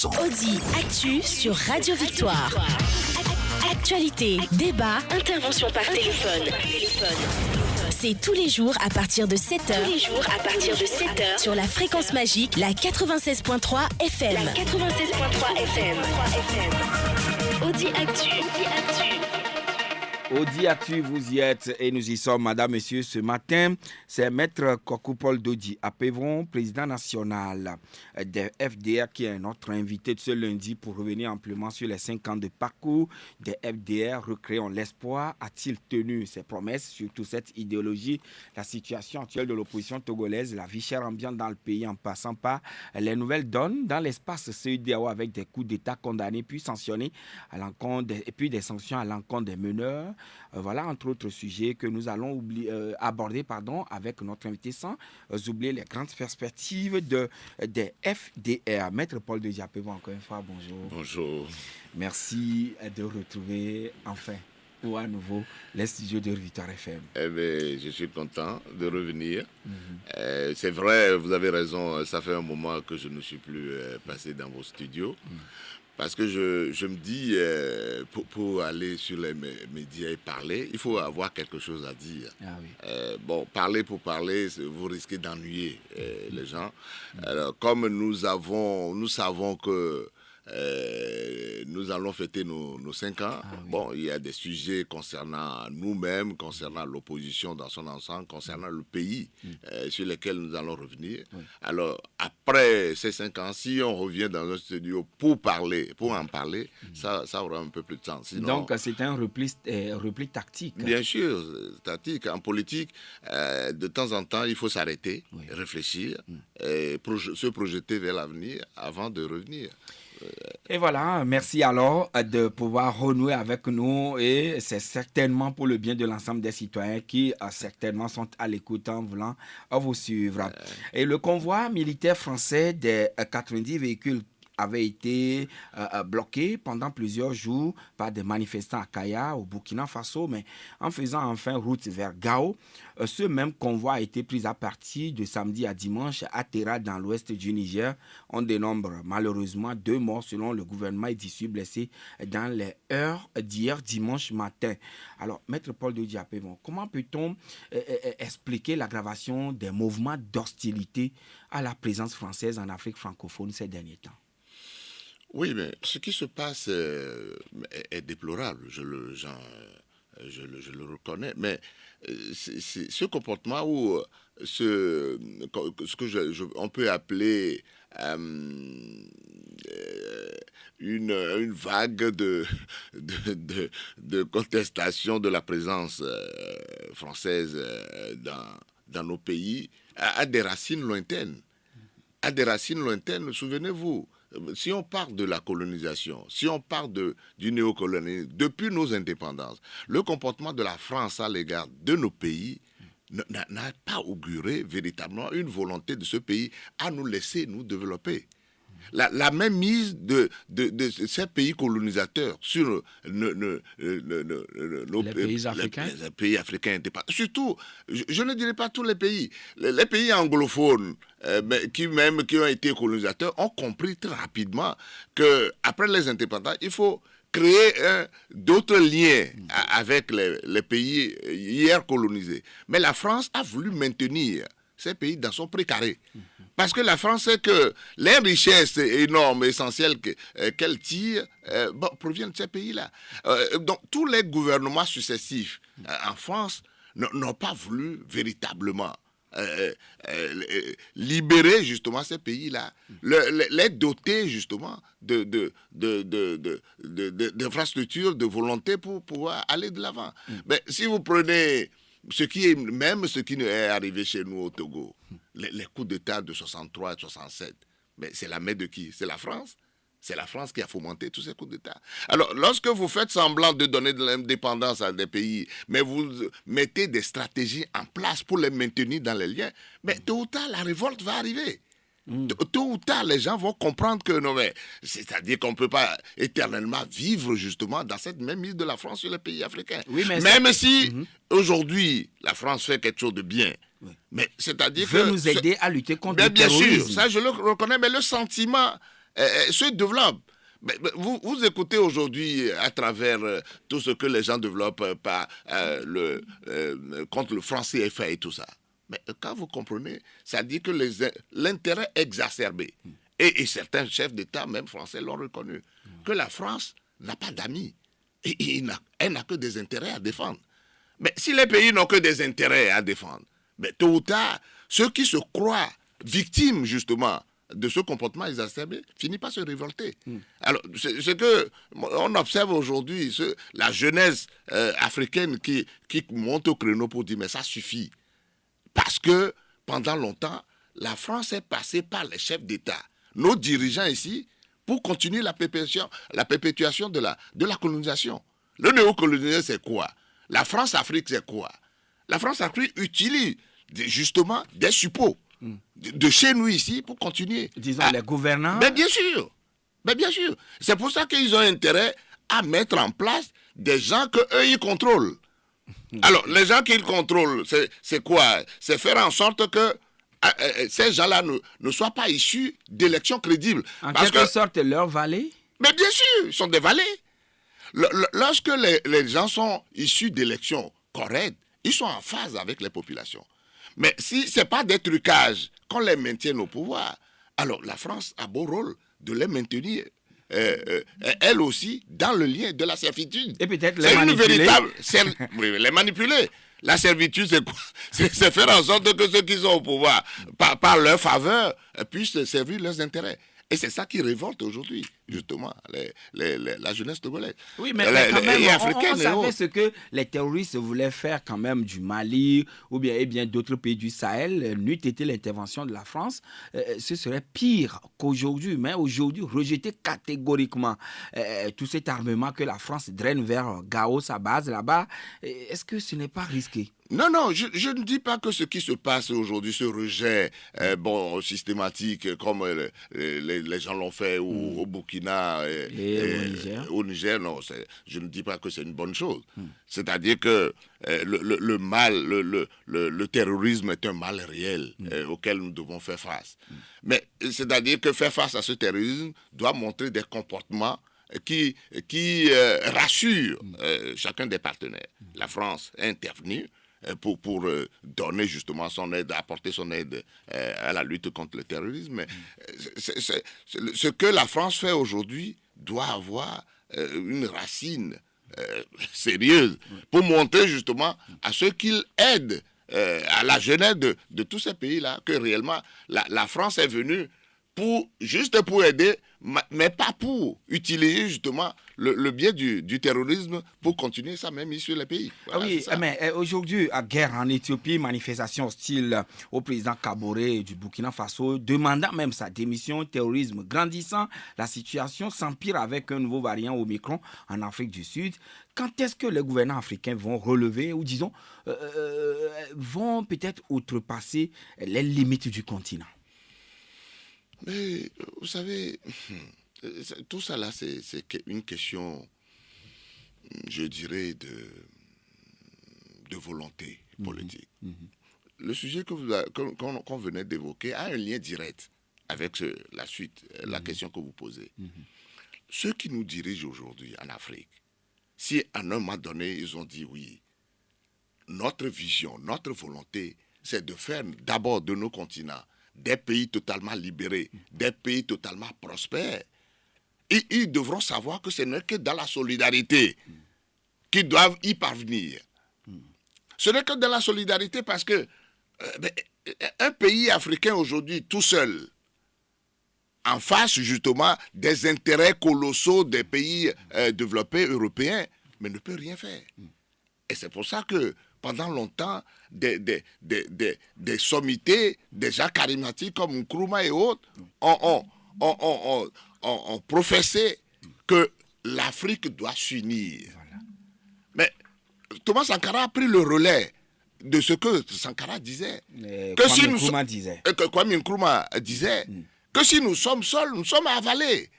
Audi Actu sur Radio Victoire. Actualité, débat, intervention par téléphone. C'est tous les jours à partir de 7h. Sur la fréquence magique, la 96.3 FM. Audi Actu. Audi Actu, vous y êtes et nous y sommes, madame, monsieur. Ce matin, c'est Maître Kokou-Paul Dodji Apevron, président national des FDR, qui est notre invité de ce lundi pour revenir amplement sur les 5 ans de parcours des FDR. Recréons l'espoir. A-t-il tenu ses promesses, surtout cette idéologie, la situation actuelle de l'opposition togolaise, la vie chère ambiante dans le pays en passant par les nouvelles donnes dans l'espace CEDEAO avec des coups d'État condamnés puis sanctionnés à l'encontre et puis des sanctions à l'encontre des meneurs. Voilà, entre autres sujets que nous allons aborder avec notre invité sans oublier les grandes perspectives des FDR. Maître Paul Dodji Apevron, encore une fois, bonjour. Bonjour. Merci de retrouver enfin ou à nouveau les studios de Victoire FM. Eh bien, je suis content de revenir. C'est vrai, vous avez raison, ça fait un moment que je ne suis plus passé dans vos studios. Parce que je me dis, pour aller sur les médias et parler, il faut avoir quelque chose à dire. Ah oui. Bon, parler pour parler, vous risquez d'ennuyer les gens. Alors, comme nous savons que nous allons fêter nos 5 ans. Oui. Bon, il y a des sujets concernant nous-mêmes, concernant l'opposition dans son ensemble, concernant le pays sur lesquels nous allons revenir. Oui. Alors, après ces 5 ans, si on revient dans un studio pour en parler, ça aura un peu plus de sens. Sinon, donc, c'est un repli tactique. Bien sûr, tactique. En politique, de temps en temps, il faut s'arrêter, réfléchir, et se projeter vers l'avenir avant de revenir. Et voilà, merci alors de pouvoir renouer avec nous et c'est certainement pour le bien de l'ensemble des citoyens qui certainement sont à l'écoute en voulant vous suivre. Et le convoi militaire français des 90 véhicules avait été bloqué pendant plusieurs jours par des manifestants à Kaya, au Burkina Faso, mais en faisant enfin route vers Gao, ce même convoi a été pris à partir de samedi à dimanche à Terra dans l'ouest du Niger. On dénombre malheureusement 2 morts selon le gouvernement et 18 blessés dans les heures d'hier dimanche matin. Alors, Maître Paul Dodji Apevron, comment peut-on expliquer l'aggravation des mouvements d'hostilité à la présence française en Afrique francophone ces derniers temps? Oui, mais ce qui se passe est déplorable, je le reconnais, mais c'est ce comportement où ce que on peut appeler une vague de contestation de la présence française dans nos pays a des racines lointaines. Souvenez-vous, si on parle de la colonisation, si on parle du néocolonialisme, depuis nos indépendances, le comportement de la France à l'égard de nos pays n'a pas auguré véritablement une volonté de ce pays à nous laisser nous développer. La même mise de ces pays colonisateurs sur les pays africains indépendants. Surtout, je ne dirais pas tous les pays. Les pays anglophones qui ont été colonisateurs ont compris très rapidement qu'après les indépendants, il faut créer d'autres liens avec les pays hier colonisés. Mais la France a voulu maintenir ces pays dans son précaré. Parce que la France sait que les richesses énormes, essentielles qu'elle tire, proviennent de ces pays-là. Donc tous les gouvernements successifs en France n'ont pas voulu véritablement libérer justement ces pays-là, les doter justement d'infrastructures, de volonté pour pouvoir aller de l'avant. Mais si vous prenez ce qui est arrivé chez nous au Togo, les coups d'État de 63 et 67, mais c'est la main de qui? C'est la France. C'est la France qui a fomenté tous ces coups d'État. Alors, lorsque vous faites semblant de donner de l'indépendance à des pays, mais vous mettez des stratégies en place pour les maintenir dans les liens, mais tôt ou tard, la révolte va arriver. Tôt ou tard, les gens vont comprendre que non, mais c'est-à-dire qu'on ne peut pas éternellement vivre justement dans cette même mise de la France sur les pays africains. Oui, mais même si aujourd'hui la France fait quelque chose de bien, mais c'est-à-dire que nous aider à lutter contre le bien terrorisme. sûr, ça je le reconnais, mais le sentiment se développe. Vous écoutez aujourd'hui à travers tout ce que les gens développent contre le franc CFA et tout ça. Mais quand vous comprenez, ça dit que l'intérêt exacerbé, et certains chefs d'État, même français, l'ont reconnu, que la France n'a pas d'amis. Et elle n'a que des intérêts à défendre. Mais si les pays n'ont que des intérêts à défendre, mais tôt ou tard, ceux qui se croient victimes, justement, de ce comportement exacerbé, finit par se révolter. Alors, ce que on observe aujourd'hui, la jeunesse africaine qui monte au créneau pour dire mais ça suffit. Parce que pendant longtemps, la France est passée par les chefs d'État, nos dirigeants ici, pour continuer la perpétuation de la colonisation. Le néocolonialisme, c'est quoi? La France-Afrique, c'est quoi? La France-Afrique utilise justement des suppôts de chez nous ici pour continuer. Disons les gouvernants. Mais bien sûr. C'est pour ça qu'ils ont intérêt à mettre en place des gens qu'eux, ils contrôlent. Alors, les gens qu'ils contrôlent, c'est quoi? C'est faire en sorte que ces gens-là ne soient pas issus d'élections crédibles. En quelque sorte, leurs valets? Mais bien sûr, ils sont des valets. Lorsque les gens sont issus d'élections correctes, ils sont en phase avec les populations. Mais si ce n'est pas des trucages qu'on les maintienne au pouvoir, alors la France a beau rôle de les maintenir, elle aussi, dans le lien de la servitude. Et peut-être les manipuler. Oui, les manipuler. La servitude, c'est quoi? C'est faire en sorte que ceux qui sont au pouvoir, par leur faveur, puissent servir leurs intérêts. Et c'est ça qui révolte aujourd'hui, justement, la jeunesse togolaise. Oui, mais quand même, on savait ce que les terroristes voulaient faire quand même du Mali ou bien d'autres pays du Sahel. N'eût été l'intervention de la France, ce serait pire qu'aujourd'hui. Mais aujourd'hui, rejeter catégoriquement tout cet armement que la France draine vers Gao, sa base là-bas, est-ce que ce n'est pas risqué? Non, je ne dis pas que ce qui se passe aujourd'hui, ce rejet systématique, comme les gens l'ont fait au Burkina et au Niger, non, je ne dis pas que c'est une bonne chose. C'est-à-dire que le mal, le terrorisme est un mal réel auquel nous devons faire face. Mais c'est-à-dire que faire face à ce terrorisme doit montrer des comportements qui rassurent chacun des partenaires. La France est intervenue pour donner justement son aide, apporter son aide à la lutte contre le terrorisme. Mais ce que la France fait aujourd'hui doit avoir une racine sérieuse pour montrer justement à ceux qu'ils aident, à la jeunesse de tous ces pays-là, que réellement la France est venue juste pour aider, mais pas pour utiliser justement le biais du terrorisme pour continuer ça même sur les pays. Voilà, oui, mais aujourd'hui, à guerre en Éthiopie, manifestation hostile au président Kaboré du Burkina Faso, demandant même sa démission, terrorisme grandissant, la situation s'empire avec un nouveau variant Omicron en Afrique du Sud. Quand est-ce que les gouvernants africains vont relever ou disons, vont peut-être outrepasser les limites du continent? Mais vous savez, tout ça là, c'est une question, je dirais, de volonté politique. Le sujet qu'on venait d'évoquer a un lien direct avec la suite, la question que vous posez. Ceux qui nous dirigent aujourd'hui en Afrique, si à un moment donné, ils ont dit oui, notre vision, notre volonté, c'est de faire d'abord de nos continents des pays totalement libérés, des pays totalement prospères. Et ils devront savoir que ce n'est que dans la solidarité qu'ils doivent y parvenir. Ce n'est que dans la solidarité parce que un pays africain aujourd'hui tout seul, en face justement des intérêts colossaux des pays développés européens, mais ne peut rien faire. Et c'est pour ça que pendant longtemps, des sommités, des gens charismatiques comme Nkrumah et autres ont professé que l'Afrique doit s'unir. Voilà. Mais Thomas Sankara a pris le relais de ce que Sankara disait. Kwame Nkrumah disait que si nous sommes seuls, nous sommes avalés.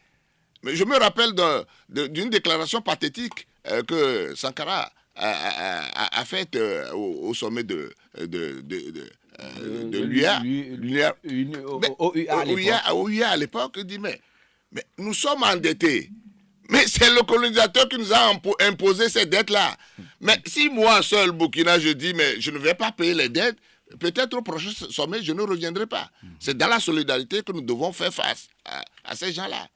Mais je me rappelle d'une déclaration pathétique que Sankara a fait au sommet de l'UA, à l'époque, il dit, mais Mais nous sommes endettés. Mais c'est le colonisateur qui nous a imposé ces dettes-là. Mais si moi seul, Burkina, je dis, mais je ne vais pas payer les dettes, peut-être au prochain sommet, je ne reviendrai pas. C'est dans la solidarité que nous devons faire face à ces gens-là.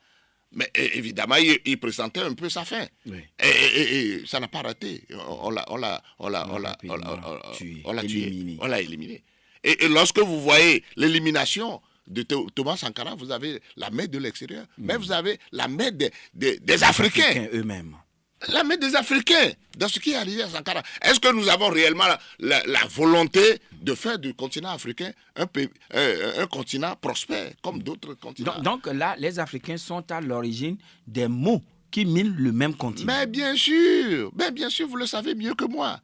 Mais évidemment, il pressentait un peu sa fin. Oui. Et ça n'a pas raté. On l'a tué. On l'a éliminé. Et lorsque vous voyez l'élimination de Thomas Sankara, vous avez la main de l'extérieur, mais vous avez la main des Africains eux-mêmes. La main des Africains dans ce qui est arrivé à Sankara. Est-ce que nous avons réellement la volonté de faire du continent africain un continent prospère comme d'autres continents? Donc là, les Africains sont à l'origine des maux qui minent le même continent. Mais bien sûr, vous le savez mieux que moi.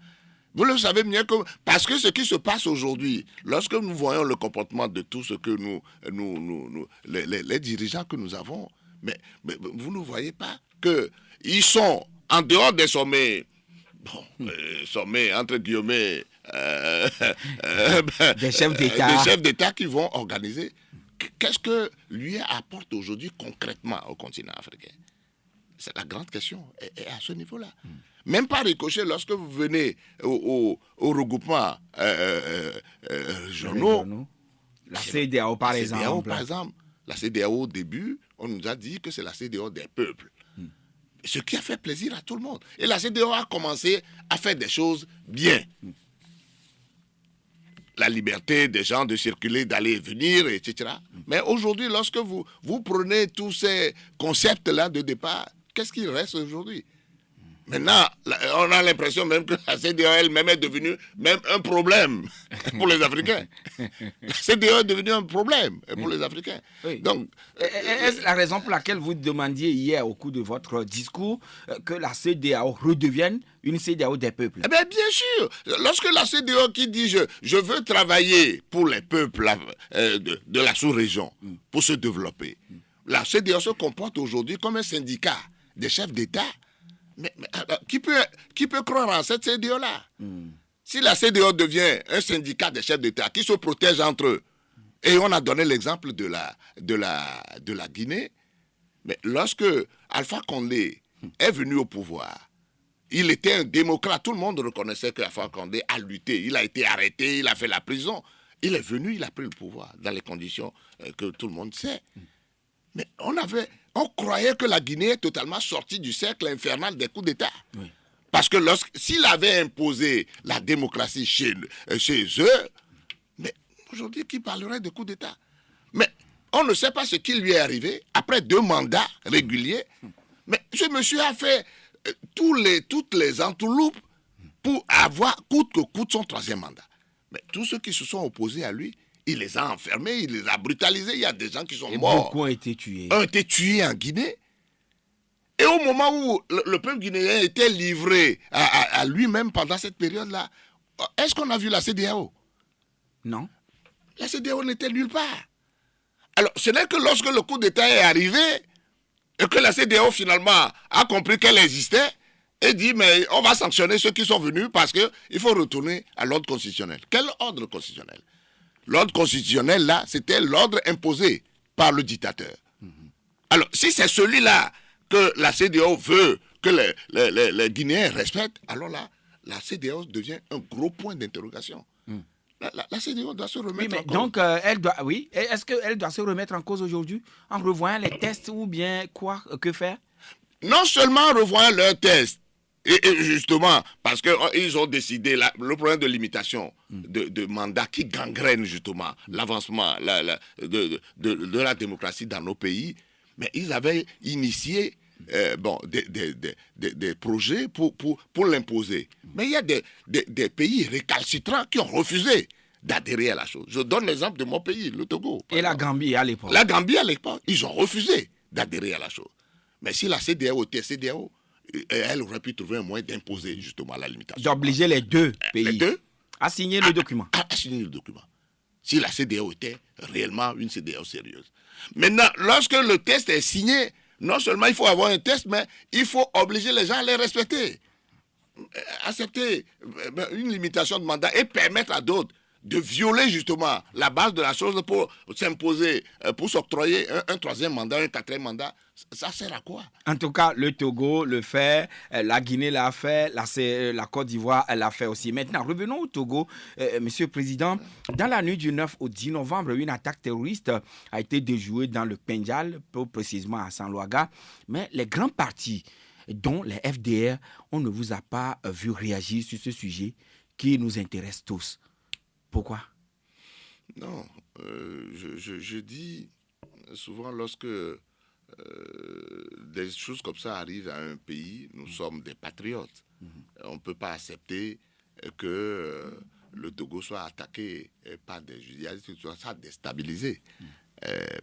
Vous le savez mieux que... Parce que ce qui se passe aujourd'hui, lorsque nous voyons le comportement de tout ce que les dirigeants que nous avons, mais vous ne voyez pas qu'ils sont en dehors des sommets, sommets entre guillemets, des chefs d'État. Des chefs d'État qui vont organiser. Qu'est-ce que lui apporte aujourd'hui concrètement au continent africain? C'est la grande question, et à ce niveau-là. Même par ricochet, lorsque vous venez au regroupement régionaux, la CEDEAO par exemple. La CEDEAO au début, on nous a dit que c'est la CEDEAO des peuples. Ce qui a fait plaisir à tout le monde. Et la CEDEAO a commencé à faire des choses bien. La liberté des gens de circuler, d'aller et venir, etc. Mais aujourd'hui, lorsque vous prenez tous ces concepts-là de départ, qu'est-ce qui reste aujourd'hui? Maintenant, on a l'impression même que la CEDEAO elle-même est devenue même un problème pour les Africains. La CEDEAO est devenue un problème pour les Africains. Oui. Donc, est-ce la raison pour laquelle vous demandiez hier au cours de votre discours que la CEDEAO redevienne une CEDEAO des peuples? Eh bien, bien sûr. Lorsque la CEDEAO qui dit je veux travailler pour les peuples de la sous-région pour se développer, la CEDEAO se comporte aujourd'hui comme un syndicat des chefs d'État. Mais qui peut croire en cette CEDEAO-là? Si la CEDEAO devient un syndicat des chefs d'État qui se protègent entre eux, et on a donné l'exemple de la Guinée, mais lorsque Alpha Condé est venu au pouvoir, il était un démocrate. Tout le monde reconnaissait qu'Alpha Condé a lutté. Il a été arrêté, il a fait la prison. Il est venu, il a pris le pouvoir dans les conditions que tout le monde sait. Mais on croyait que la Guinée est totalement sortie du cercle infernal des coups d'État. Oui. Parce que s'il avait imposé la démocratie chez eux, mais aujourd'hui, qui parlerait de coups d'État? Mais on ne sait pas ce qui lui est arrivé après 2 mandats réguliers. Mais ce monsieur a fait toutes les entourloupes pour avoir coûte que coûte son 3e mandat. Mais tous ceux qui se sont opposés à lui, il les a enfermés, il les a brutalisés. Il y a des gens qui sont morts. Beaucoup ont été tués. Ont été tués en Guinée. Et au moment où le peuple guinéen était livré à lui-même pendant cette période-là, est-ce qu'on a vu la CEDEAO? Non. La CEDEAO n'était nulle part. Alors, ce n'est que lorsque le coup d'État est arrivé et que la CEDEAO finalement a compris qu'elle existait et dit, mais on va sanctionner ceux qui sont venus parce qu'il faut retourner à l'ordre constitutionnel. Quel ordre constitutionnel? L'ordre constitutionnel, là, c'était l'ordre imposé par le dictateur. Alors, si c'est celui-là que la CEDEAO veut que les Guinéens respectent, alors là, la CEDEAO devient un gros point d'interrogation. La CEDEAO doit se remettre en cause. Donc, est-ce qu'elle doit se remettre en cause aujourd'hui en revoyant les tests ou bien quoi, que faire? Non seulement en revoyant leurs tests, et justement, parce qu'ils ont décidé, le problème de limitation de mandats qui gangrène justement l'avancement de la démocratie dans nos pays, mais ils avaient initié des projets pour l'imposer. Mais il y a des pays récalcitrants qui ont refusé d'adhérer à la chose. Je donne l'exemple de mon pays, le Togo. Et la Gambie à l'époque. La Gambie à l'époque, ils ont refusé d'adhérer à la chose. Mais si la CEDEAO était CEDEAO, elle aurait pu trouver un moyen d'imposer justement la limitation. D'obliger les 2 pays à signer le document. À signer le document. Si la CEDEAO était réellement une CEDEAO sérieuse. Maintenant, lorsque le test est signé, non seulement il faut avoir un test, mais il faut obliger les gens à les respecter. Accepter une limitation de mandat et permettre à d'autres de violer justement la base de la chose pour s'imposer, pour s'octroyer un troisième mandat, un quatrième mandat, ça sert à quoi? En tout cas, le Togo le fait, la Guinée l'a fait, la Côte d'Ivoire l'a fait aussi. Maintenant, revenons au Togo. Monsieur le Président, dans la nuit du 9 au 10 novembre, une attaque terroriste a été déjouée dans le Pendjal, plus précisément à Sanlouaga. Mais les grands partis, dont les FDR, on ne vous a pas vu réagir sur ce sujet qui nous intéresse tous. Pourquoi? Non, je dis souvent lorsque des choses comme ça arrivent à un pays, nous sommes des patriotes. On ne peut pas accepter que le Togo soit attaqué par des djihadistes, soit déstabilisé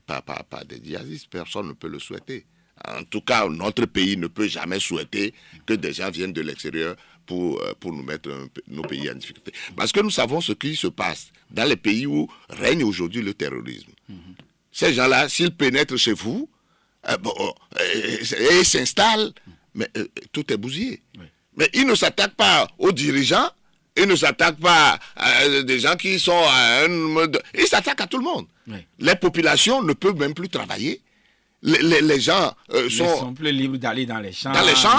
par des djihadistes. Personne ne peut le souhaiter. En tout cas, notre pays ne peut jamais souhaiter que des gens viennent de l'extérieur pour nous mettre nos pays en difficulté. Parce que nous savons ce qui se passe dans les pays où règne aujourd'hui le terrorisme. Ces gens-là, s'ils pénètrent chez vous et s'installent, mais tout est bousillé. Oui. Mais ils ne s'attaquent pas aux dirigeants, ils ne s'attaquent pas à des gens qui sont à un mode... Ils s'attaquent à tout le monde. Oui. Les populations ne peuvent même plus travailler. Les gens sont plus libres d'aller dans les champs,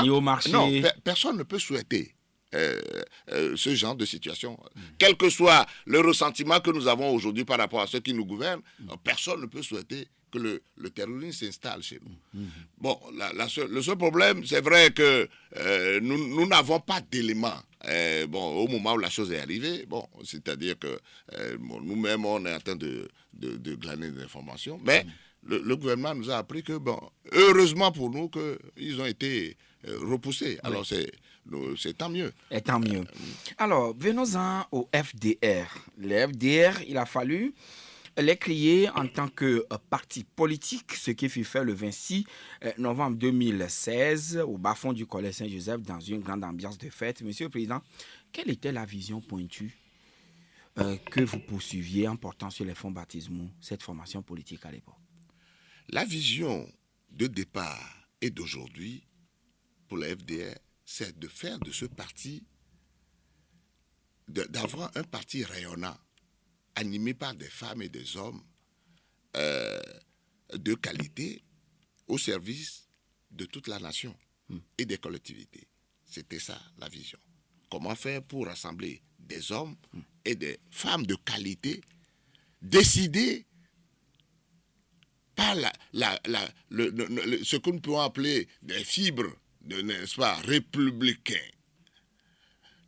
ni au marché. Non, personne ne peut souhaiter ce genre de situation. Quel que soit le ressentiment que nous avons aujourd'hui par rapport à ceux qui nous gouvernent, personne ne peut souhaiter que le terrorisme s'installe chez nous. Bon, le seul problème, c'est vrai que nous n'avons pas d'éléments. Au moment où la chose est arrivée, c'est-à-dire que nous-mêmes, on est en train de glaner des informations, mais le gouvernement nous a appris que, heureusement pour nous, qu'ils ont été repoussés. Alors, c'est tant mieux. Et tant mieux. Alors, venons-en au FDR. Le FDR, il a fallu les créer en tant que parti politique, ce qui fut fait le 26 novembre 2016 au bas-fond du Collège Saint-Joseph dans une grande ambiance de fête. Monsieur le Président, quelle était la vision pointue que vous poursuiviez en portant sur les fonds baptismaux cette formation politique à l'époque? La vision de départ et d'aujourd'hui pour la FDR, c'est de faire de ce parti, d'avoir un parti rayonnant, animé par des femmes et des hommes de qualité au service de toute la nation et des collectivités. C'était ça la vision. Comment faire pour rassembler des hommes et des femmes de qualité décidés par ce que nous pouvons appeler des fibres, n'est-ce pas, républicains.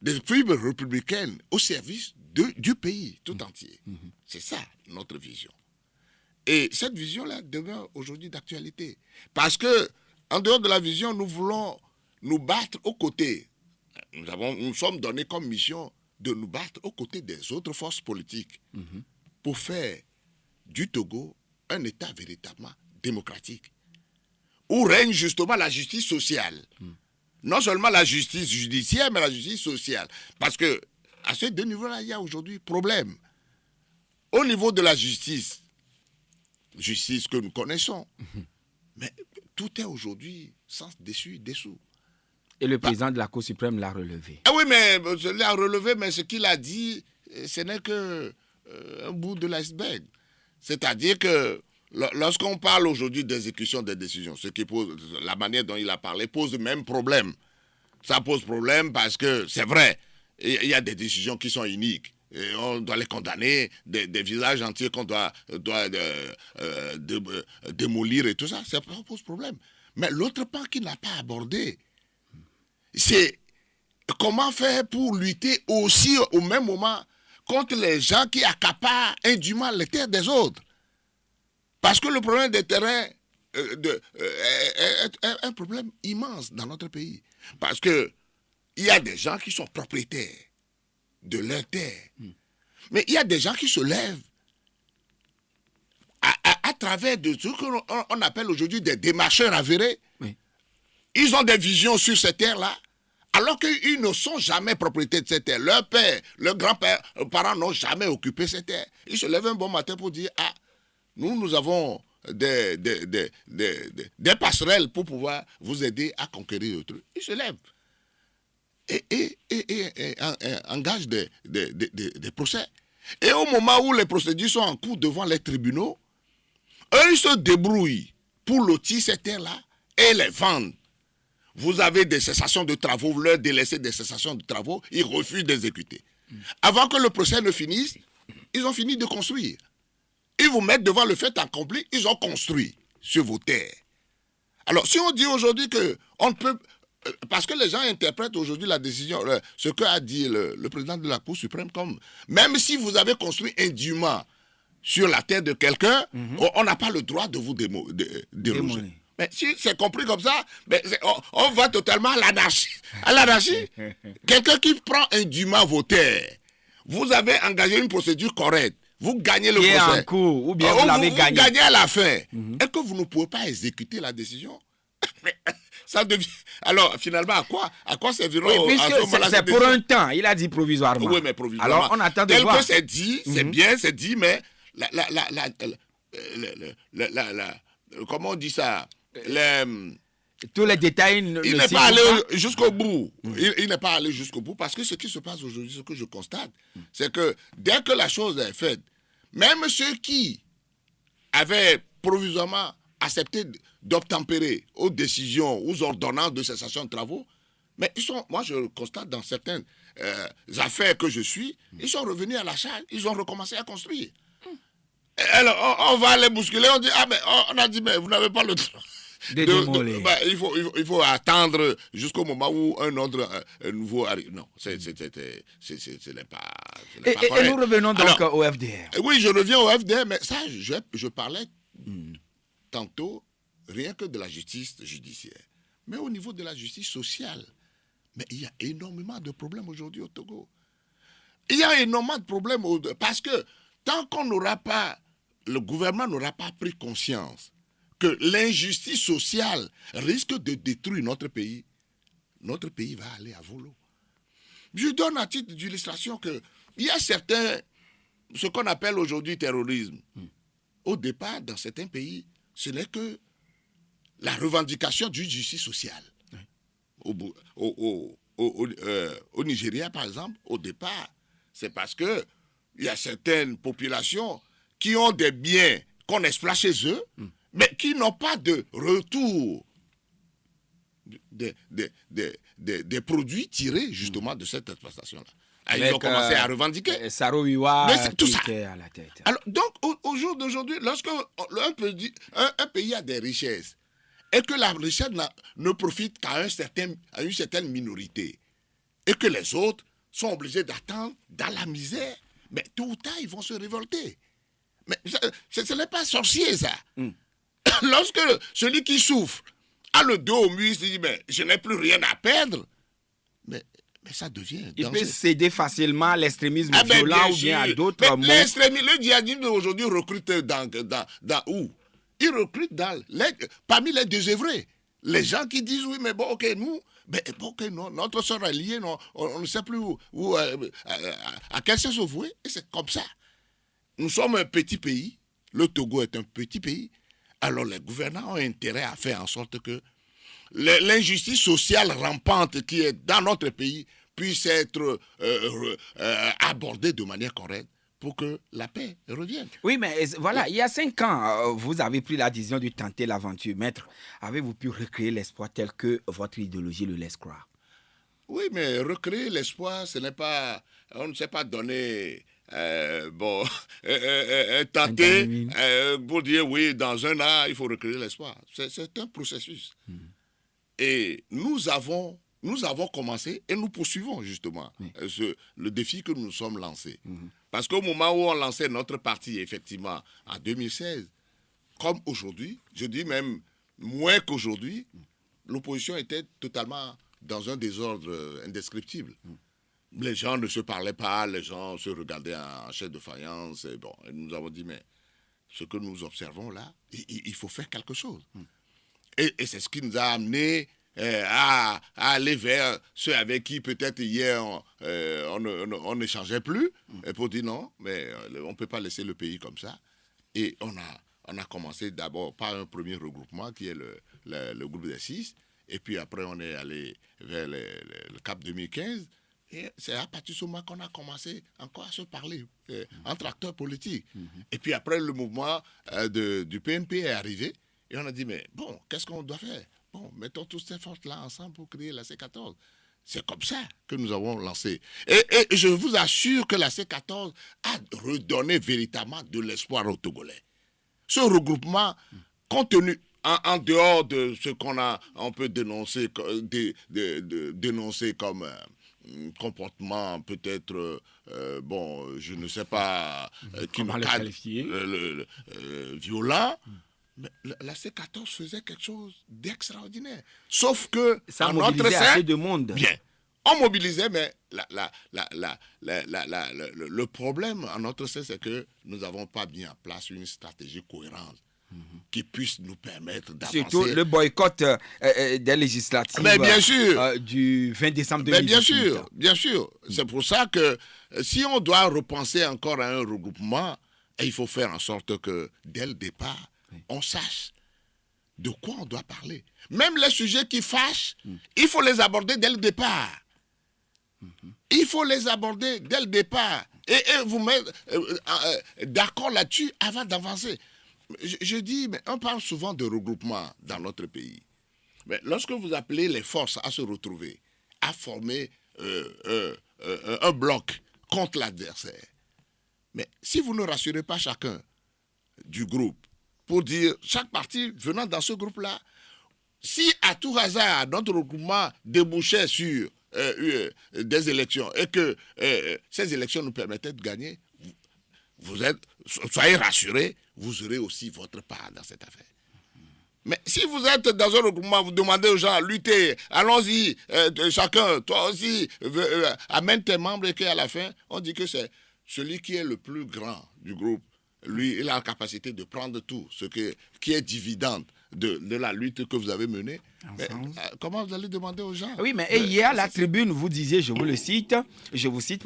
Des fibres républicaines au service du pays tout entier. C'est ça notre vision. Et cette vision-là demeure aujourd'hui d'actualité. Parce que, en dehors de la vision, nous voulons nous battre aux côtés. Nous sommes donnés comme mission de nous battre aux côtés des autres forces politiques pour faire du Togo un État véritablement démocratique, où règne justement la justice sociale. Non seulement la justice judiciaire, mais la justice sociale. Parce que à ces deux niveaux-là, il y a aujourd'hui problème. Au niveau de la justice que nous connaissons, mais tout est aujourd'hui sans dessous. Et le président de la Cour suprême l'a relevé. Ah oui, mais il l'a relevé, mais ce qu'il a dit, ce n'est qu'un bout de l'iceberg. C'est-à-dire que lorsqu'on parle aujourd'hui d'exécution des décisions, ce qui pose, la manière dont il a parlé pose le même problème. Ça pose problème parce que c'est vrai, il y a des décisions qui sont iniques. Et on doit les condamner, des villages entiers qu'on doit démolir et tout ça, ça pose problème. Mais l'autre pan qu'il n'a pas abordé, c'est comment faire pour lutter aussi au même moment contre les gens qui accaparent indûment les terres des autres. Parce que le problème des terrains est un problème immense dans notre pays. Parce qu'il y a des gens qui sont propriétaires de leurs terres. Mais il y a des gens qui se lèvent à travers de ce qu'on appelle aujourd'hui des démarcheurs avérés. Oui. Ils ont des visions sur ces terres-là, alors qu'ils ne sont jamais propriétaires de ces terres. Leur père, leurs grands-pères, parents n'ont jamais occupé ces terres. Ils se lèvent un bon matin pour dire, nous avons des passerelles pour pouvoir vous aider à conquérir le truc. Ils se lèvent et engagent des procès. Et au moment où les procédures sont en cours devant les tribunaux, eux, ils se débrouillent pour lotir ces terres-là et les vendre. Vous avez des cessations de travaux, vous leur délaissez des cessations de travaux, ils refusent d'exécuter. Avant que le procès ne finisse, ils ont fini de construire. Ils vous mettent devant le fait accompli, ils ont construit sur vos terres. Alors, si on dit aujourd'hui qu'on ne peut... Parce que les gens interprètent aujourd'hui la décision, ce qu'a dit le président de la Cour suprême comme... Même si vous avez construit indûment sur la terre de quelqu'un, on n'a pas le droit de vous déloger. Mais si c'est compris comme ça, on va totalement à l'anarchie. À l'anarchie, quelqu'un qui prend indûment vos terres, vous avez engagé une procédure correcte, vous gagnez le procès. En cours, ou bien vous l'avez gagné. Vous gagnez à la fin. Est-ce que vous ne pouvez pas exécuter la décision? Ça devient... Alors, finalement, à quoi serviront... Oui, puisque c'est pour un temps, il a dit provisoirement. Oui, mais provisoirement. Alors, on attend de voir. Tel que c'est dit, c'est bien, c'est dit, mais... comment on dit ça? Tous les détails il n'est pas allé jusqu'au bout. Il n'est pas allé jusqu'au bout parce que ce qui se passe aujourd'hui, ce que je constate, c'est que dès que la chose est faite, même ceux qui avaient provisoirement accepté d'obtempérer aux décisions, aux ordonnances de cessation de travaux, mais moi je constate dans certaines affaires que je suis, ils sont revenus à la charge, ils ont recommencé à construire. Alors on va les bousculer, on dit, on a dit, mais vous n'avez pas le droit. Il faut attendre jusqu'au moment où un ordre nouveau arrive. Non, ce n'est pas correct. Et nous revenons donc au FDR. Oui, je reviens au FDR, mais ça, je parlais tantôt rien que de la justice judiciaire. Mais au niveau de la justice sociale, mais il y a énormément de problèmes aujourd'hui au Togo. Il y a énormément de problèmes parce que tant qu'on n'aura pas, le gouvernement n'aura pas pris conscience que l'injustice sociale risque de détruire notre pays va aller à volo. Je donne à titre d'illustration qu'il y a certains, ce qu'on appelle aujourd'hui terrorisme. Au départ, dans certains pays, ce n'est que la revendication d'une justice sociale. Au Nigeria, par exemple, au départ, c'est parce qu'il y a certaines populations qui ont des biens qu'on exploite chez eux, mais qui n'ont pas de retour des produits tirés justement de cette exploitation-là. Ils ont commencé à revendiquer. Sarowiwa tout ça. À la tête. Alors, donc, au jour d'aujourd'hui, lorsque un pays a des richesses et que la richesse ne profite qu'à une certaine minorité et que les autres sont obligés d'attendre dans la misère, mais tôt ou tard, ils vont se révolter. Mais ce n'est pas sorcier, ça. Lorsque celui qui souffre a le dos au mur, il se dit, mais je n'ai plus rien à perdre. Mais ça devient... Il peut céder facilement à l'extrémisme violent ou bien à d'autres mots. Le djihadisme d'aujourd'hui recrute dans où? Il recrute parmi les désœuvrés. Les gens qui disent, oui, mais bon, ok, nous... non, notre sort est lié, on ne sait plus à quel sens se vouer, et c'est comme ça. Nous sommes un petit pays, le Togo est un petit pays, alors les gouvernants ont intérêt à faire en sorte que l'injustice sociale rampante qui est dans notre pays puisse être abordée de manière correcte pour que la paix revienne. Oui, mais voilà, il y a 5 ans, vous avez pris la décision de tenter l'aventure. Maître, avez-vous pu recréer l'espoir tel que votre idéologie le laisse croire? Oui, mais recréer l'espoir, ce n'est pas... On ne sait pas donner... tenter pour dire oui, dans un an, il faut recréer l'espoir. C'est un processus. Et nous avons commencé et nous poursuivons justement le défi que nous nous sommes lancés. Parce qu'au moment où on lançait notre parti, effectivement, en 2016, comme aujourd'hui, je dis même moins qu'aujourd'hui, l'opposition était totalement dans un désordre indescriptible. Les gens ne se parlaient pas, les gens se regardaient en chair de faïence. Et nous avons dit, mais ce que nous observons là, il faut faire quelque chose. Et c'est ce qui nous a amenés à aller vers ceux avec qui peut-être hier on n'échangeait plus, et pour dire non, mais on ne peut pas laisser le pays comme ça. Et on a commencé d'abord par un premier regroupement qui est le groupe des 6, et puis après on est allé vers le CAP 2015, Et c'est à partir de ce moment qu'on a commencé encore à se parler entre acteurs politiques. Et puis après, le mouvement du PNP est arrivé. Et on a dit, mais bon, qu'est-ce qu'on doit faire? Bon, mettons toutes ces forces-là ensemble pour créer la C14. C'est comme ça que nous avons lancé. Et je vous assure que la C14 a redonné véritablement de l'espoir aux Togolais. Ce regroupement, compte tenu, en dehors de ce on peut dénoncer, dénoncer comme comportement peut-être, je ne sais pas, qui Comment le qualifier, violent. Mais la C14 faisait quelque chose d'extraordinaire. Sauf que ça en notre sein, assez de monde. Bien, on mobilisait, mais le problème en notre sein, c'est que nous n'avons pas mis en place une stratégie cohérente qui puisse nous permettre d'avancer. Surtout le boycott des législatives bien sûr. Du 20 décembre 2018. Bien sûr. C'est pour ça que si on doit repenser encore à un regroupement, il faut faire en sorte que dès le départ, on sache de quoi on doit parler. Même les sujets qui fâchent, il faut les aborder dès le départ. Il faut les aborder dès le départ. Et vous mettre d'accord là-dessus avant d'avancer. Je dis, mais on parle souvent de regroupement dans notre pays. Mais lorsque vous appelez les forces à se retrouver, à former un bloc contre l'adversaire, mais si vous ne rassurez pas chacun du groupe, pour dire, chaque parti venant dans ce groupe-là, si à tout hasard, notre regroupement débouchait sur des élections et que ces élections nous permettaient de gagner, soyez rassurés, vous aurez aussi votre part dans cette affaire. Mais si vous êtes dans un regroupement, vous demandez aux gens, luttez, allons-y, chacun, toi aussi, amène tes membres et qu'à la fin, on dit que c'est celui qui est le plus grand du groupe. Lui, il a la capacité de prendre tout ce qui est dividende de la lutte que vous avez menée. Mais, comment vous allez demander aux gens? Oui, mais hier, à la tribune, vous disiez, je vous cite,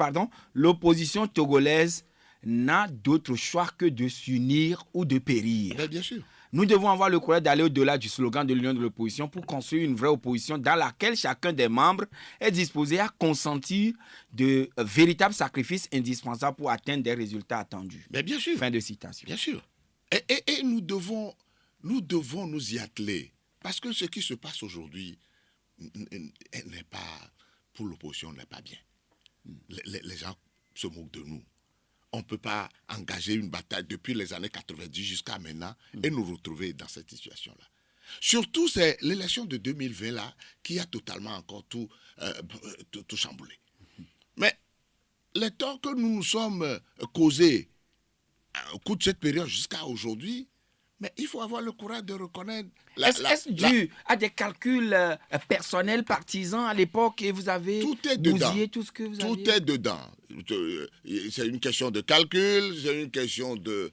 l'opposition togolaise n'a d'autre choix que de s'unir ou de périr. Mais bien sûr. Nous devons avoir le courage d'aller au-delà du slogan de l'union de l'opposition pour construire une vraie opposition dans laquelle chacun des membres est disposé à consentir de véritables sacrifices indispensables pour atteindre des résultats attendus. Mais bien sûr. Fin de citation. Bien sûr. Et nous devons nous y atteler. Parce que ce qui se passe aujourd'hui n'est pas, pour l'opposition, n'est pas bien. Les gens se moquent de nous. On ne peut pas engager une bataille depuis les années 90 jusqu'à maintenant et nous retrouver dans cette situation-là. Surtout, c'est l'élection de 2020 là qui a totalement encore tout chamboulé. Mais les torts que nous nous sommes causés au cours de cette période jusqu'à aujourd'hui, mais il faut avoir le courage de reconnaître... Est-ce dû à des calculs personnels, partisans à l'époque et vous avez bousillé tout ce que vous avez... Tout est dedans. C'est une question de calcul, c'est une question de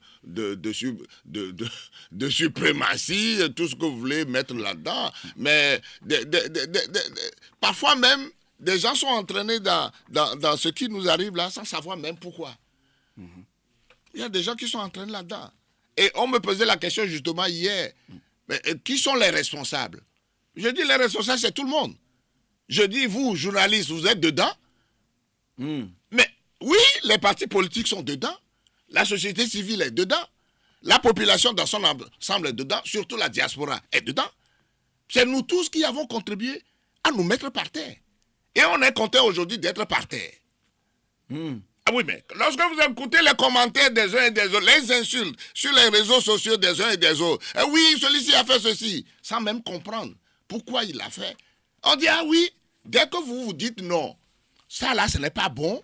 suprématie, tout ce que vous voulez mettre là-dedans. Mais parfois même, des gens sont entraînés dans ce qui nous arrive là sans savoir même pourquoi. Il y a des gens qui sont entraînés là-dedans. Et on me posait la question justement hier, mais qui sont les responsables? Je dis les responsables, c'est tout le monde. Je dis, vous, journalistes, vous êtes dedans? Mais oui, les partis politiques sont dedans. La société civile est dedans. La population dans son ensemble est dedans. Surtout la diaspora est dedans. C'est nous tous qui avons contribué à nous mettre par terre. Et on est content aujourd'hui d'être par terre. Ah oui, mais lorsque vous écoutez les commentaires des uns et des autres, les insultes sur les réseaux sociaux des uns et des autres, oui, celui-ci a fait ceci, sans même comprendre pourquoi il l'a fait. On dit, ah oui, dès que vous vous dites non, ça là, ce n'est pas bon,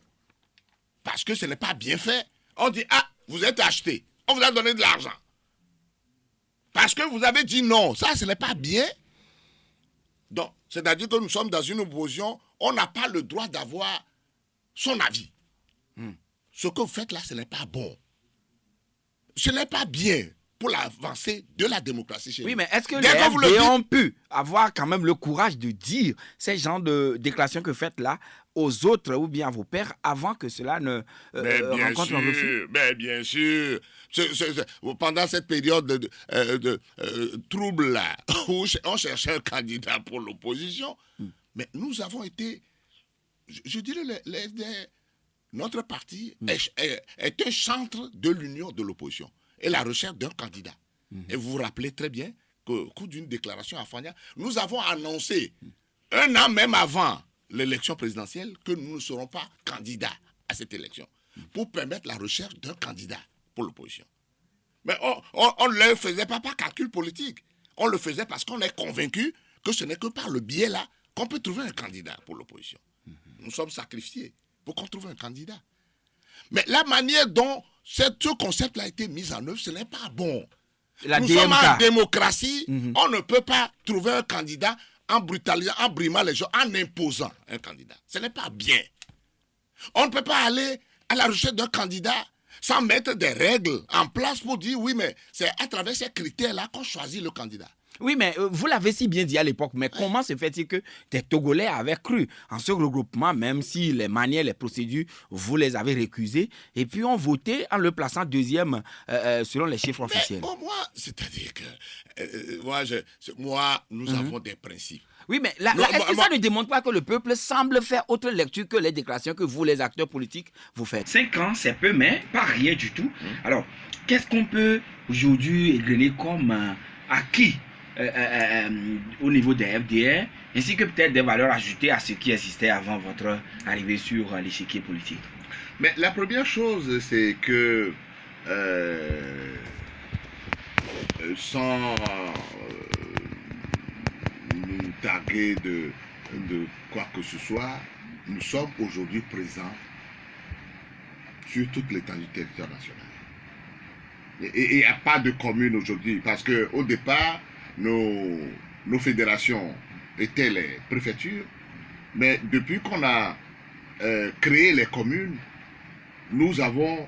parce que ce n'est pas bien fait, on dit, ah, vous êtes acheté, on vous a donné de l'argent. Parce que vous avez dit non, ça, ce n'est pas bien. Donc, c'est-à-dire que nous sommes dans une opposition, on n'a pas le droit d'avoir son avis. Ce que vous faites là, ce n'est pas bon. Ce n'est pas bien pour l'avancée de la démocratie chez nous. Oui, mais est-ce que les FDP ont pu avoir quand même le courage de dire ces genres de déclarations que vous faites là aux autres ou bien à vos pairs avant que cela ne rencontre un refus? Mais bien sûr. Pendant cette période de trouble là, où on cherchait un candidat pour l'opposition, mais nous avons été je dirais, notre parti est un centre de l'union de l'opposition et la recherche d'un candidat. Et vous vous rappelez très bien qu'au cours d'une déclaration à Fania, nous avons annoncé, un an même avant l'élection présidentielle, que nous ne serons pas candidats à cette élection, pour permettre la recherche d'un candidat pour l'opposition. Mais on ne le faisait pas par calcul politique. On le faisait parce qu'on est convaincu que ce n'est que par le biais là qu'on peut trouver un candidat pour l'opposition. Nous sommes sacrifiés pour qu'on trouve un candidat. Mais la manière dont ce concept-là a été mis en œuvre, ce n'est pas bon. Nous sommes en démocratie, on ne peut pas trouver un candidat en brutalisant, en brimant les gens, en imposant un candidat. Ce n'est pas bien. On ne peut pas aller à la recherche d'un candidat sans mettre des règles en place pour dire oui, mais c'est à travers ces critères-là qu'on choisit le candidat. Oui, mais vous l'avez si bien dit à l'époque, mais comment se fait-il que des Togolais avaient cru en ce regroupement, même si les manières, les procédures, vous les avez récusées, et puis ont voté en le plaçant deuxième selon les chiffres officiels? Pour moi, c'est-à-dire que nous avons des principes. Oui, mais est-ce que ça ne démontre pas que le peuple semble faire autre lecture que les déclarations que vous, les acteurs politiques, vous faites? 5 ans, c'est peu, mais pas rien du tout. Alors, qu'est-ce qu'on peut aujourd'hui égrener comme acquis au niveau des FDR, ainsi que peut-être des valeurs ajoutées à ce qui existait avant votre arrivée sur l'échiquier politique? Mais la première chose, c'est que sans nous targuer de quoi que ce soit, nous sommes aujourd'hui présents sur toute l'étendue du territoire national. Et il n'y a pas de commune aujourd'hui, parce qu'au départ, nos fédérations étaient les préfectures, mais depuis qu'on a créé les communes, nous avons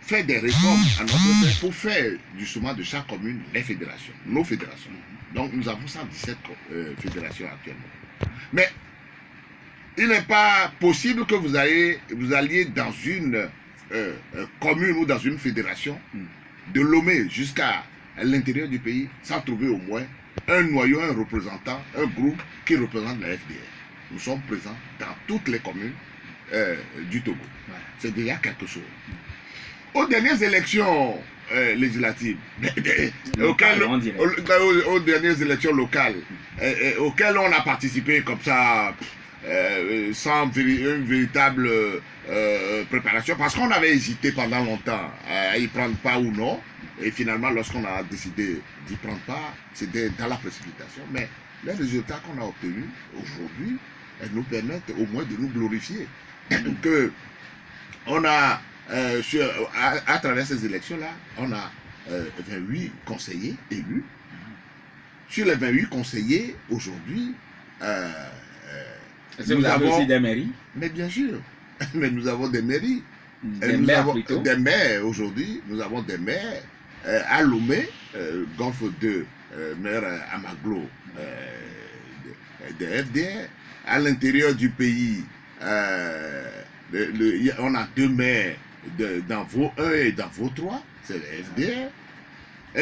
fait des réformes à notre tête pour faire justement de chaque commune les fédérations, nos fédérations. Donc nous avons 117 fédérations actuellement. Mais il n'est pas possible que vous alliez dans une commune ou dans une fédération, de Lomé jusqu'à l'intérieur du pays, sans trouver au moins un noyau, un représentant, un groupe qui représente la FDR. Nous sommes présents dans toutes les communes du Togo. C'est déjà quelque chose. Aux dernières élections législatives, aux dernières élections locales, auxquelles on a participé comme ça, sans une véritable préparation, parce qu'on avait hésité pendant longtemps à y prendre part ou non, et finalement lorsqu'on a décidé d'y prendre part, c'était dans la précipitation. Mais les résultats qu'on a obtenus aujourd'hui nous permettent au moins de nous glorifier que on a à travers ces élections-là, on a 28 conseillers élus. Sur les 28 conseillers aujourd'hui, est-ce que vous avez aussi des mairies? Mais bien sûr, mais nous avons des mairies. Des maires plutôt. Des maires aujourd'hui, nous avons des maires à Lomé, Golfe 2, maire Amaglo, des FDR. À l'intérieur du pays, on a 2 maires dans Vaud 1 et dans Vaud 3, c'est les FDR.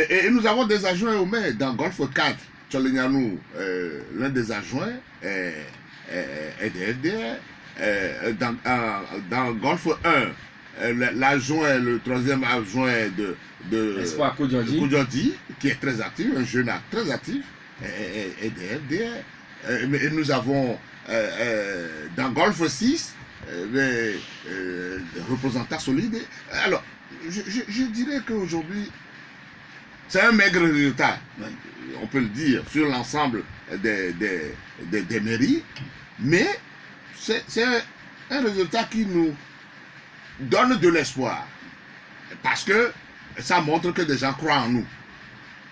Et nous avons des adjoints au maire dans Golfe 4, Tcholignanou, l'un des adjoints est des FDR. Dans Golfe 1, l'adjoint, le 3e adjoint de Espoir Koudjodi, qui est très actif, un jeune très actif, est des FDR. Et nous avons dans Golfe 6 les représentants solides. Alors, je dirais qu'aujourd'hui, c'est un maigre résultat, on peut le dire, sur l'ensemble des mairies, mais c'est un résultat qui nous donne de l'espoir, parce que ça montre que des gens croient en nous.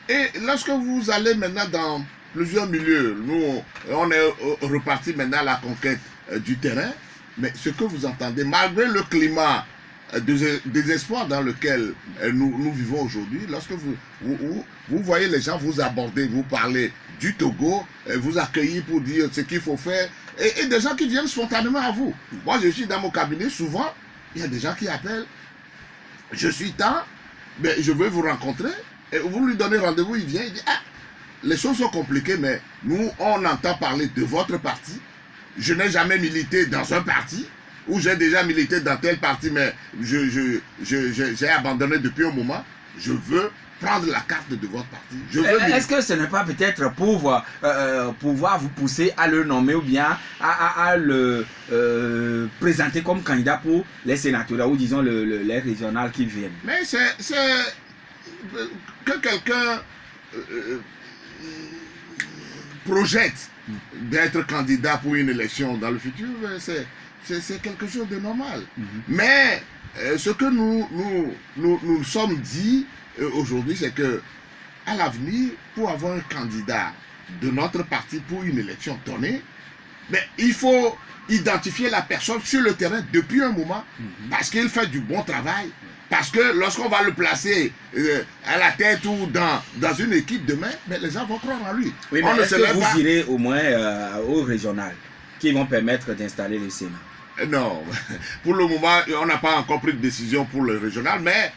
Et lorsque vous allez maintenant dans plusieurs milieux, nous, on est reparti maintenant à la conquête du terrain, mais ce que vous entendez, malgré le climat de désespoir dans lequel nous vivons aujourd'hui, lorsque vous voyez les gens vous aborder, vous parler du Togo, vous accueillir pour dire ce qu'il faut faire, et des gens qui viennent spontanément à vous. Moi, je suis dans mon cabinet, souvent, il y a des gens qui appellent, je suis temps, mais je veux vous rencontrer, et vous lui donnez rendez-vous, il vient, il dit, ah, les choses sont compliquées, mais nous, on entend parler de votre parti, je n'ai jamais milité dans un parti, ou j'ai déjà milité dans tel parti, mais j'ai abandonné depuis un moment. Je veux prendre la carte de votre parti. Est-ce que ce n'est pas peut-être pour pouvoir vous pousser à le nommer ou bien à le présenter comme candidat pour les sénateurs ou disons les régionales qui viennent? Mais c'est que quelqu'un projette d'être candidat pour une élection dans le futur, c'est quelque chose de normal. Mais ce que nous sommes dit aujourd'hui, c'est que à l'avenir, pour avoir un candidat de notre parti pour une élection donnée, mais il faut identifier la personne sur le terrain depuis un moment, parce qu'il fait du bon travail, parce que lorsqu'on va le placer à la tête ou dans une équipe demain, mais les gens vont croire en lui. Oui, mais est-ce que vous irez au moins au régional qui vont permettre d'installer le Sénat? Non, pour le moment, on n'a pas encore pris de décision pour le régional, mais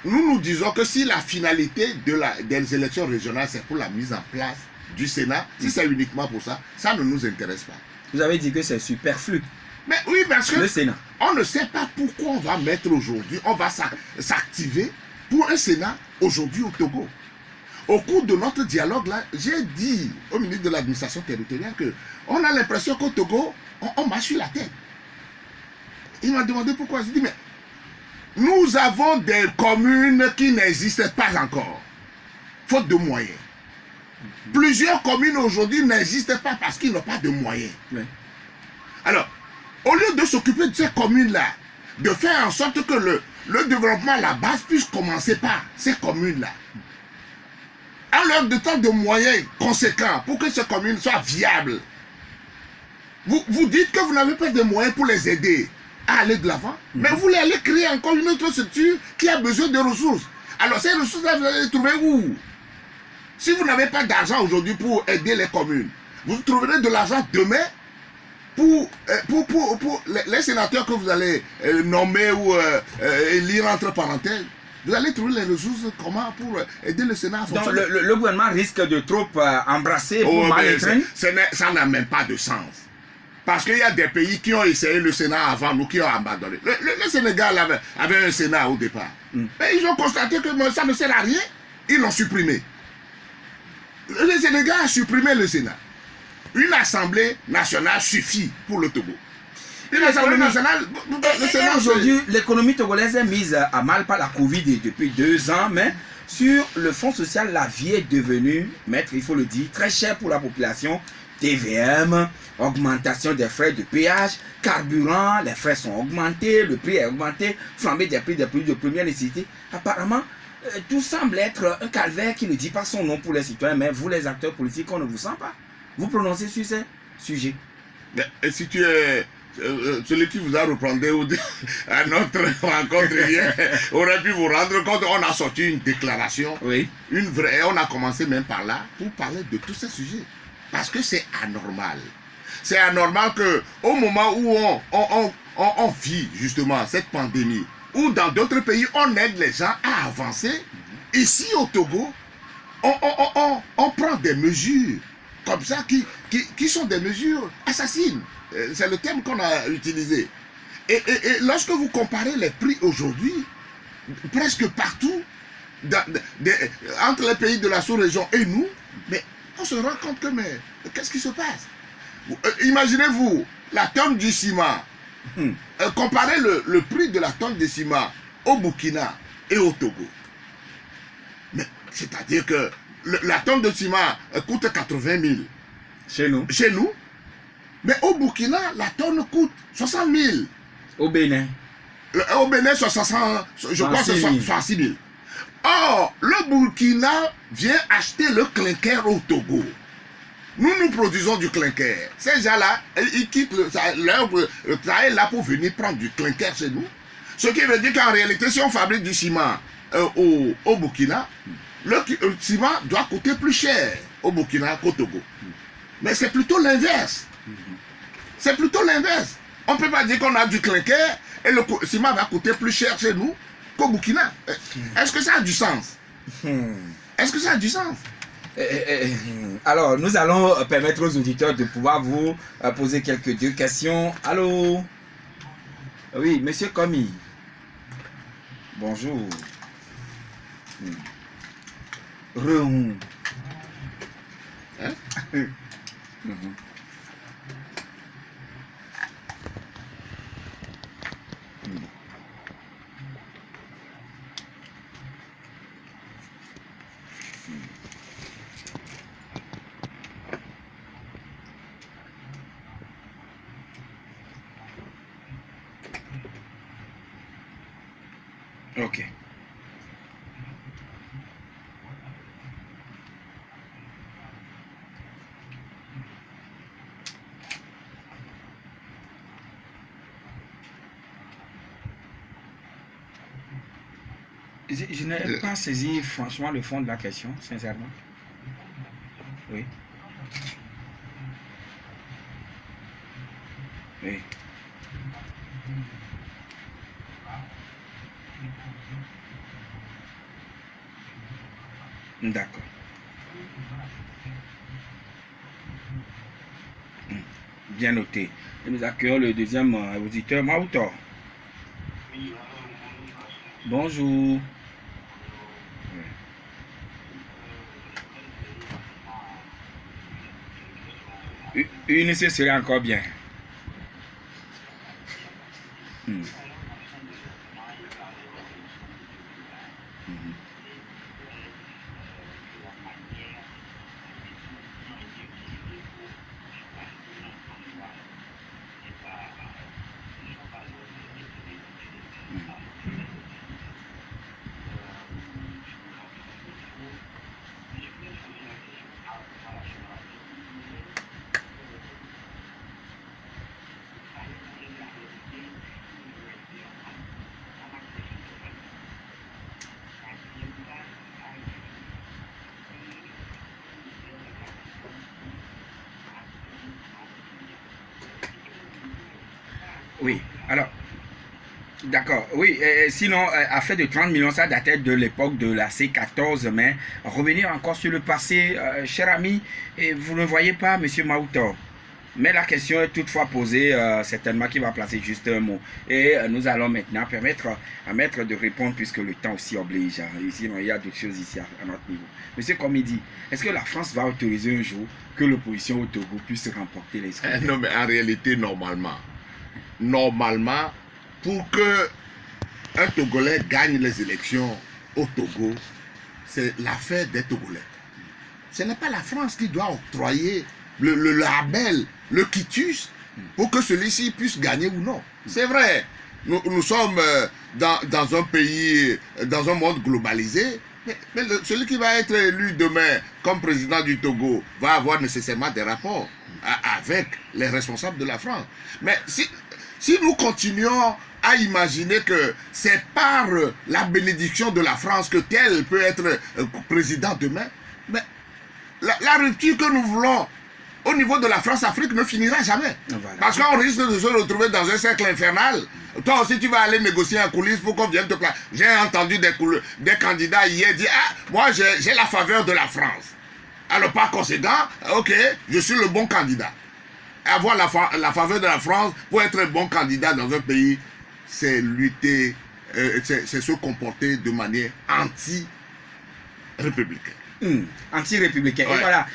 nous disons que si la finalité des élections régionales, c'est pour la mise en place du Sénat, si c'est uniquement pour ça, ça ne nous intéresse pas. Vous avez dit que c'est superflu. Mais oui, parce que le Sénat, on ne sait pas pourquoi on va mettre aujourd'hui, on va s'activer pour un Sénat aujourd'hui au Togo. Au cours de notre dialogue là, j'ai dit au ministre de l'administration territoriale que on a l'impression qu'au Togo, on marche sur la tête. Il m'a demandé pourquoi. J'ai dit, mais nous avons des communes qui n'existent pas encore, faute de moyens. Plusieurs communes aujourd'hui n'existent pas parce qu'ils n'ont pas de moyens. oui. Alors, au lieu de s'occuper de ces communes-là, de faire en sorte que le développement à la base puisse commencer par ces communes-là, en leur dotant de moyens conséquents pour que ces communes soient viables, vous dites que vous n'avez pas de moyens pour les aider à aller de l'avant, mais vous allez créer encore une autre structure qui a besoin de ressources. Alors ces ressources-là, vous allez les trouver où? Si vous n'avez pas d'argent aujourd'hui pour aider les communes, vous trouverez de l'argent demain pour les sénateurs que vous allez nommer ou élire entre parenthèses. Vous allez trouver les ressources comment pour aider le Sénat à fonctionner. Donc le gouvernement risque de trop embrasser pour mal étreindre. Ça n'a même pas de sens. Parce qu'il y a des pays qui ont essayé le Sénat avant nous, qui ont abandonné. Le Sénégal avait un Sénat au départ. Mais ils ont constaté que ça ne sert à rien. Ils l'ont supprimé. Le Sénégal a supprimé le Sénat. Une assemblée nationale suffit pour le Togo. Une assemblée nationale... Le Sénat aujourd'hui, l'économie togolaise est mise à mal par la Covid depuis 2 ans, mais sur le fonds social, la vie est devenue, maître, il faut le dire, très chère pour la population. TVM, augmentation des frais de péage, carburant, les frais sont augmentés, le prix est augmenté, flambée des prix de première nécessité. Apparemment, tout semble être un calvaire qui ne dit pas son nom pour les citoyens, mais vous les acteurs politiques, on ne vous sent pas. Vous prononcez sur ces sujets. Et si tu es celui qui vous a reprendé à notre rencontre hier, aurait pu vous rendre compte, on a sorti une déclaration, oui. Une vraie, on a commencé même par là, pour parler de tous ces sujets. Parce que c'est anormal. C'est anormal qu'au moment où on vit justement cette pandémie, ou dans d'autres pays, on aide les gens à avancer. Ici au Togo, on prend des mesures comme ça qui sont des mesures assassines. C'est le terme qu'on a utilisé. Et lorsque vous comparez les prix aujourd'hui, presque partout, entre les pays de la sous-région et nous, mais on se rend compte que, mais qu'est-ce qui se passe? Imaginez-vous la tonne du ciment. Comparez le prix de la tonne de ciment au Burkina et au Togo. Mais c'est-à-dire que la tonne de ciment coûte 80 000. Chez nous. Chez nous. Mais au Burkina, la tonne coûte 60 000. Au Bénin. Au Bénin, je crois que c'est 66 000. Or, le Burkina vient acheter le clinker au Togo. Nous produisons du clinker. Ces gens-là, ils quittent leur travail là pour venir prendre du clinker chez nous. Ce qui veut dire qu'en réalité, si on fabrique du ciment au Burkina, le ciment doit coûter plus cher au Burkina qu'au Togo. Mais c'est plutôt l'inverse. C'est plutôt l'inverse. On ne peut pas dire qu'on a du clinker et le ciment va coûter plus cher chez nous qu'au Burkina. Est-ce que ça a du sens? Est-ce que ça a du sens? Alors, nous allons permettre aux auditeurs de pouvoir vous poser deux questions. Allô? Oui, monsieur Komi. Bonjour. Rehou. Hein? Ok. Je n'ai pas saisi franchement le fond de la question, sincèrement. Oui. Oui. D'accord. Bien noté. Et nous accueillons le deuxième auditeur, Mautor. Bonjour. Une ce serait encore bien. Oui, alors, d'accord, oui, sinon, affaire de 30 millions, ça datait de l'époque de la C14, mais revenir encore sur le passé, cher ami, et vous ne voyez pas, monsieur Mautor. Mais la question est toutefois posée, certainement qu'il va placer juste un mot. Et nous allons maintenant permettre à Maître de répondre, puisque le temps aussi oblige. Sinon, il y a d'autres choses ici à notre niveau. Monsieur Komidi, est-ce que la France va autoriser un jour que l'opposition au Togo puisse remporter les scrutins? Non, mais en réalité, normalement, pour que un Togolais gagne les élections au Togo, c'est l'affaire des Togolais. Ce n'est pas la France qui doit octroyer le label, le quitus, pour que celui-ci puisse gagner ou non. C'est vrai, nous sommes dans un pays, dans un monde globalisé, mais celui qui va être élu demain comme président du Togo va avoir nécessairement des rapports avec les responsables de la France. Mais si nous continuons à imaginer que c'est par la bénédiction de la France que tel peut être président demain, mais la rupture que nous voulons au niveau de la France-Afrique ne finira jamais. Voilà. Parce qu'on risque de se retrouver dans un cercle infernal. Toi aussi, tu vas aller négocier en coulisses pour qu'on vienne te placer. J'ai entendu des candidats hier dire « Ah, moi, j'ai la faveur de la France. » Alors, par conséquent, ok, je suis le bon candidat. Avoir la faveur de la France pour être un bon candidat dans un pays, c'est lutter, c'est se comporter de manière anti-républicaine. Anti-républicain. Ouais. Et voilà,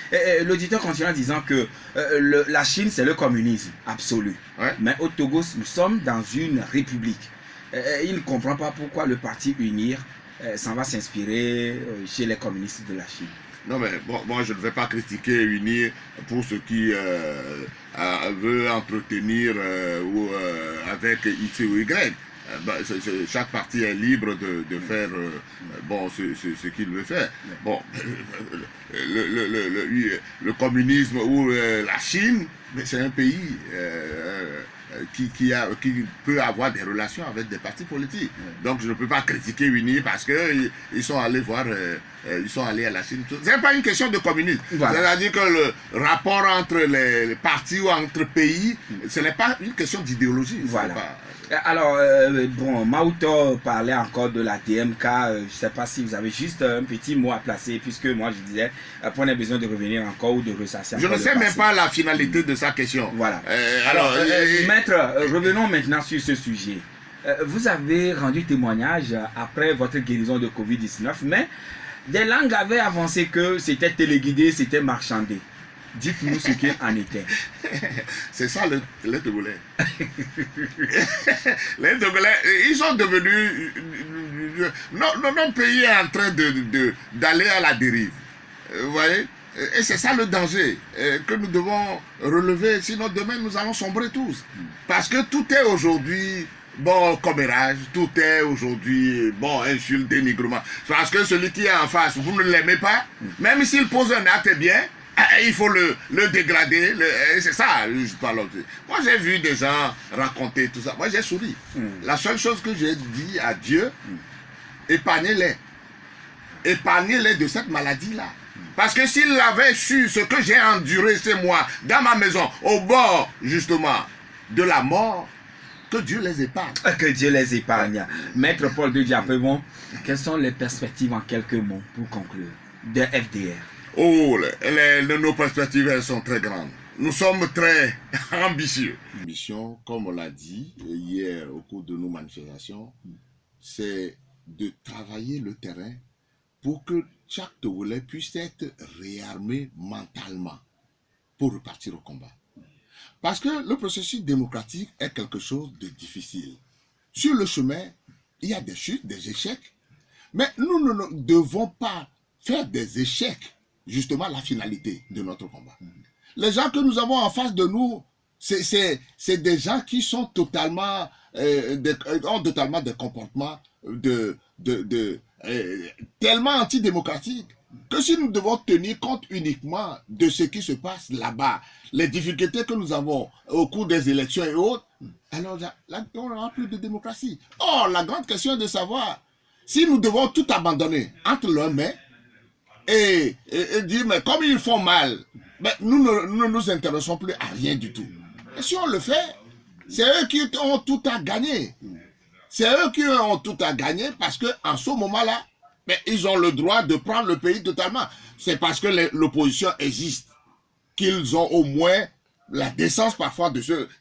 l'auditeur continue en disant que la Chine, c'est le communisme absolu. Ouais. Mais au Togo, nous sommes dans une république. Il ne comprend pas pourquoi le parti Unir s'en va s'inspirer chez les communistes de la Chine. Non, mais bon, moi, je ne vais pas critiquer Unir pour ce qui veut entretenir avec X ou Y. Chaque parti est libre de faire ce qu'il veut faire. Bon, le communisme ou la Chine, c'est un pays qui peut avoir des relations avec des partis politiques. Donc je ne peux pas critiquer UNI parce qu'ils sont allés voir, ils sont allés à la Chine. Ce n'est pas une question de communisme. Voilà. C'est-à-dire que le rapport entre les partis ou entre pays, ce n'est pas une question d'idéologie. Voilà. Alors, bon, Maouto parlait encore de la DMK. Je ne sais pas si vous avez juste un petit mot à placer, puisque moi je disais, on a besoin de revenir encore ou de ressasser. Je ne sais même pas la finalité de sa question. Voilà. Alors, maître, revenons maintenant sur ce sujet. Vous avez rendu témoignage après votre guérison de Covid-19, mais des langues avaient avancé que c'était téléguidé, c'était marchandé. Dites-nous ce qu'il en était. C'est ça les Togolais. Les Togolais, ils sont devenus... Notre pays est en train d'aller à la dérive. Vous voyez? Et c'est ça le danger que nous devons relever. Sinon demain nous allons sombrer tous. Parce que tout est aujourd'hui... bon, commérage, tout est aujourd'hui, bon, insulte, dénigrement. Parce que celui qui est en face, vous ne l'aimez pas, même s'il pose un acte bien, il faut le dégrader. C'est ça, je parle. Moi, j'ai vu des gens raconter tout ça. Moi, j'ai souri. La seule chose que j'ai dit à Dieu, épargnez-les. Épargnez-les de cette maladie-là. Parce que s'il avait su ce que j'ai enduré chez moi, dans ma maison, au bord, justement, de la mort, que Dieu les épargne. Que Dieu les épargne. Maître Paul de Diapémon, quelles sont les perspectives en quelques mots pour conclure de FDR? Oh, nos perspectives, elles sont très grandes. Nous sommes très ambitieux. La mission, comme on l'a dit hier au cours de nos manifestations, c'est de travailler le terrain pour que chaque Togolais puisse être réarmé mentalement pour repartir au combat. Parce que le processus démocratique est quelque chose de difficile. Sur le chemin, il y a des chutes, des échecs, mais nous ne devons pas faire des échecs justement la finalité de notre combat. Les gens que nous avons en face de nous, c'est des gens qui sont totalement, ont totalement des comportements tellement antidémocratiques que si nous devons tenir compte uniquement de ce qui se passe là-bas, les difficultés que nous avons au cours des élections et autres, alors là, on n'aura plus de démocratie. Or, la grande question est de savoir si nous devons tout abandonner entre leurs mains et dire, mais comme ils font mal, mais nous ne nous intéressons plus à rien du tout. Et si on le fait, c'est eux qui ont tout à gagner. C'est eux qui ont tout à gagner parce qu'en ce moment-là, mais ils ont le droit de prendre le pays totalement. C'est parce que l'opposition existe qu'ils ont au moins la décence parfois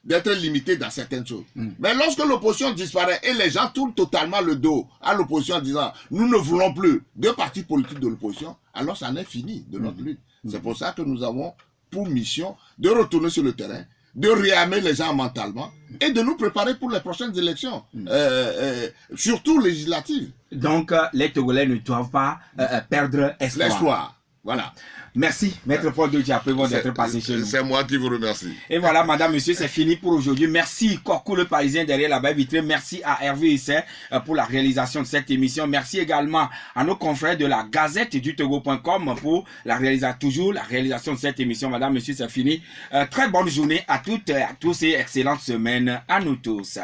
d'être limités dans certaines choses. Mais lorsque l'opposition disparaît et les gens tournent totalement le dos à l'opposition en disant « nous ne voulons plus de partis politiques de l'opposition », alors ça en est fini de notre lutte. C'est pour ça que nous avons pour mission de retourner sur le terrain, de réarmer les gens mentalement et de nous préparer pour les prochaines élections, surtout législatives. Donc, les Togolais ne doivent pas perdre espoir. L'espoir, voilà. Merci, Maître Paul de Diapémon, d'être passé chez nous. C'est moi qui vous remercie. Et voilà, madame, monsieur, c'est fini pour aujourd'hui. Merci, Corcou le Parisien derrière la baie vitrée. Merci à Hervé Issé pour la réalisation de cette émission. Merci également à nos confrères de la Gazette du Togo.com pour la réalisation de cette émission. Madame, monsieur, c'est fini. Très bonne journée à toutes et à tous et excellente semaine à nous tous.